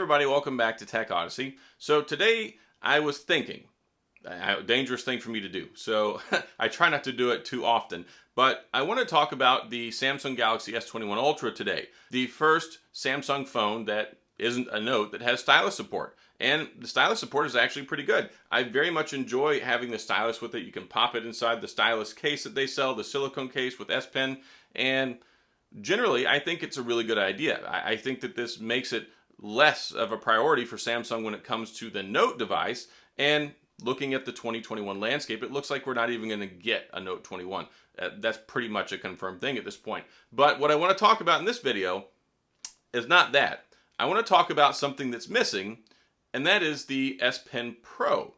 everybody, welcome back to TechOdyssey. So today I was thinking, a dangerous thing for me to do, so I try not to do it too often, but I want to talk about the Samsung Galaxy S21 Ultra today. The first Samsung phone that isn't a Note that has stylus support. And the stylus support is actually pretty good. I very much enjoy having the stylus with it. You can pop it inside the stylus case that they sell, the silicone case with S Pen, and generally I think it's a really good idea. I think that this makes it less of a priority for Samsung when it comes to the Note device, and looking at the 2021 landscape, it looks like we're not even going to get a Note 21. That's pretty much a confirmed thing at this point. But what I want to talk about in this video is not that. I want to talk about something that's missing, and that is the S Pen Pro.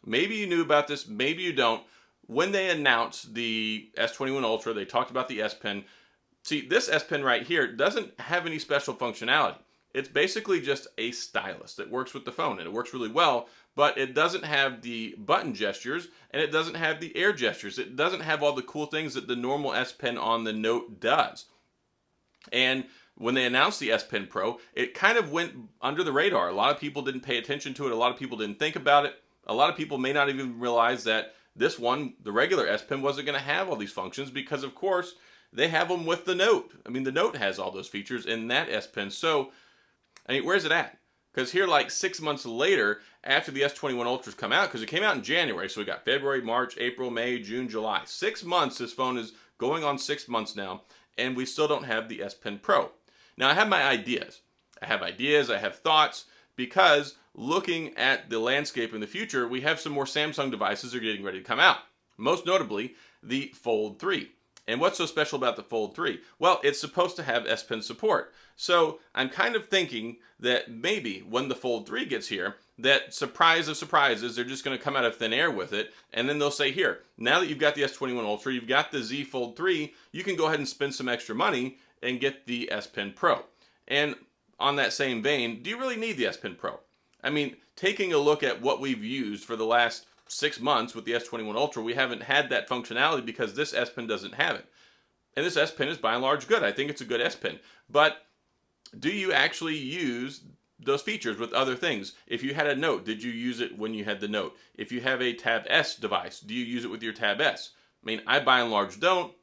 Maybe you knew about this, maybe you don't. When they announced the S21 Ultra, they talked about the S Pen. See, this S Pen right here doesn't have any special functionality. It's basically just a stylus that works with the phone, and it works really well, but it doesn't have the button gestures, and it doesn't have the air gestures. It doesn't have all the cool things that the normal S Pen on the Note does. And when they announced the S Pen Pro, it kind of went under the radar. A lot of people didn't pay attention to it. A lot of people didn't think about it. A lot of people may not even realize that this one, the regular S Pen, wasn't going to have all these functions because, of course, they have them with the Note. I mean, the Note has all those features in that S Pen. So, I mean, where's it at? Because here, like 6 months later, after the S21 Ultra's come out, because it came out in January, so we got February, March, April, May, June, July. 6 months, this phone is going on 6 months now, and we still don't have the S Pen Pro. Now, I have my ideas. I have thoughts, because looking at the landscape in the future, we have some more Samsung devices that are getting ready to come out. Most notably, the Fold 3. And what's so special about the Fold 3? Well, it's supposed to have S Pen support. So I'm kind of thinking that maybe when the Fold 3 gets here, that surprise of surprises, they're just going to come out of thin air with it, and then they'll say, here, now that you've got the S21 Ultra, you've got the Z Fold 3, you can go ahead and spend some extra money and get the S Pen Pro. And on that same vein, do you really need the S Pen Pro? I mean, taking a look at what we've used for the last 6 months with the S21 Ultra, we haven't had that functionality because this S Pen doesn't have it. And this S Pen is by and large good. I think it's a good S Pen. But do you actually use those features with other things? If you had a Note, did you use it when you had the Note? If you have a Tab S device, do you use it with your Tab S? I mean, I by and large don't,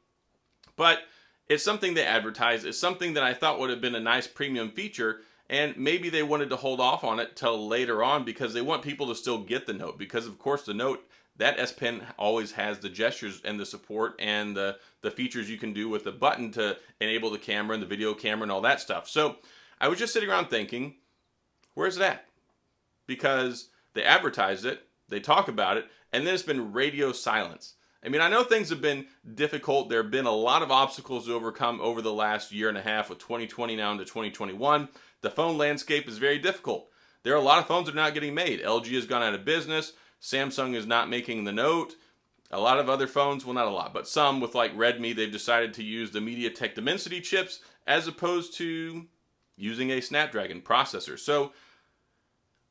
but it's something they advertise. It's something that I thought would have been a nice premium feature, and maybe they wanted to hold off on it till later on because they want people to still get the Note. Because, of course, the Note, that S Pen always has the gestures and the support and the features you can do with the button to enable the camera and the video camera and all that stuff. So I was just sitting around thinking, where's it at? Because they advertised it, they talk about it, and then it's been radio silence. I mean, I know things have been difficult. There have been a lot of obstacles to overcome over the last year and a half with 2020 now into 2021. The phone landscape is very difficult. There are a lot of phones that are not getting made. LG has gone out of business. Samsung is not making the Note. A lot of other phones, well, not a lot, but some with like Redmi, they've decided to use the MediaTek Dimensity chips as opposed to using a Snapdragon processor. So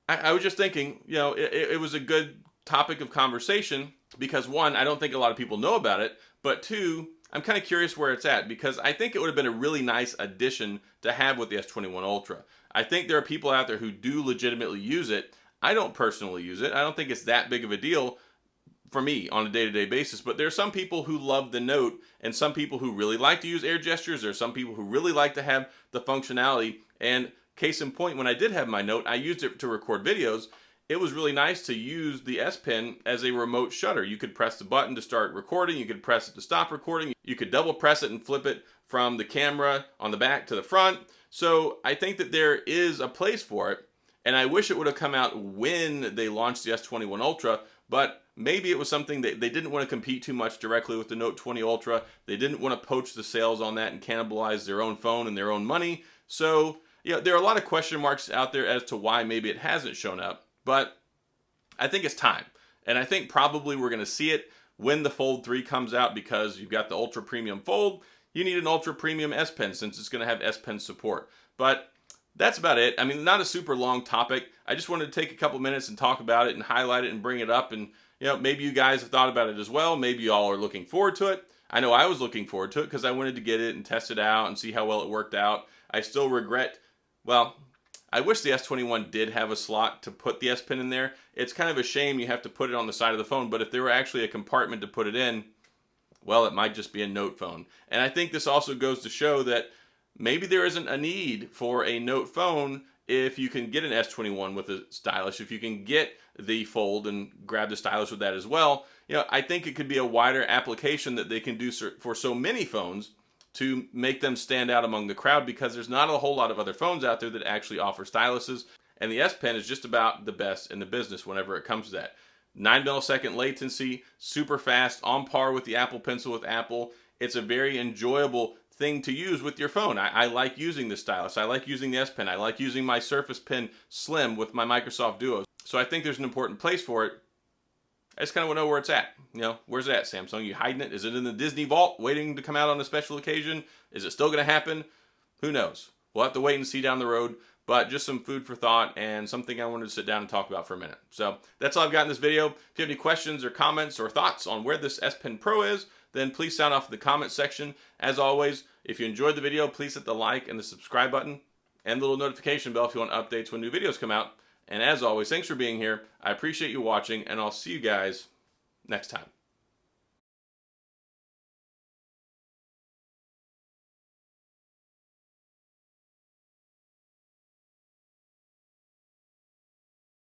I was just thinking, you know, it was a good topic of conversation because, one, I don't think a lot of people know about it, but two, I'm kind of curious where it's at because I think it would have been a really nice addition to have with the S21 Ultra. I think there are people out there who do legitimately use it. I don't personally use it. I don't think it's that big of a deal for me on a day-to-day basis, but there are some people who love the Note and some people who really like to use air gestures. There are some people who really like to have the functionality, and case in point, when I did have my Note, I used it to record videos. It was really nice to use the S Pen as a remote shutter. You could press the button to start recording, you could press it to stop recording, you could double press it and flip it from the camera on the back to the front. So I think that there is a place for it, and I wish it would have come out when they launched the S21 Ultra, but maybe it was something that they didn't want to compete too much directly with the Note 20 Ultra. They didn't want to poach the sales on that and cannibalize their own phone and their own money. So, yeah, there are a lot of question marks out there as to why maybe it hasn't shown up. But I think it's time. And I think probably we're going to see it when the Fold 3 comes out because you've got the Ultra Premium Fold. You need an Ultra Premium S Pen since it's going to have S Pen support. But that's about it. I mean, not a super long topic. I just wanted to take a couple minutes and talk about it and highlight it and bring it up. And, you know, maybe you guys have thought about it as well. Maybe you all are looking forward to it. I know I was looking forward to it because I wanted to get it and test it out and see how well it worked out. I still regret, well, I wish the S21 did have a slot to put the S Pen in there. It's kind of a shame you have to put it on the side of the phone, but if there were actually a compartment to put it in, well, it might just be a Note phone. And I think this also goes to show that maybe there isn't a need for a Note phone if you can get an S21 with a stylus, if you can get the Fold and grab the stylus with that as well. You know, I think it could be a wider application that they can do for so many phones to make them stand out among the crowd, because there's not a whole lot of other phones out there that actually offer styluses. And the S Pen is just about the best in the business whenever it comes to that. 9 millisecond latency, super fast, on par with the Apple Pencil with Apple. It's a very enjoyable thing to use with your phone. I like using the stylus. I like using the S Pen. I like using my Surface Pen Slim with my Microsoft Duo. So I think there's an important place for it. I just kind of want to know where it's at. You know, where's it at, Samsung? You hiding it? Is it in the Disney vault waiting to come out on a special occasion? Is it still going to happen? Who knows? We'll have to wait and see down the road. But just some food for thought and something I wanted to sit down and talk about for a minute. So that's all I've got in this video. If you have any questions or comments or thoughts on where this S Pen Pro is, then please sound off in the comment section. As always, if you enjoyed the video, please hit the like and the subscribe button and the little notification bell if you want updates when new videos come out. And as always, thanks for being here. I appreciate you watching, and I'll see you guys next time.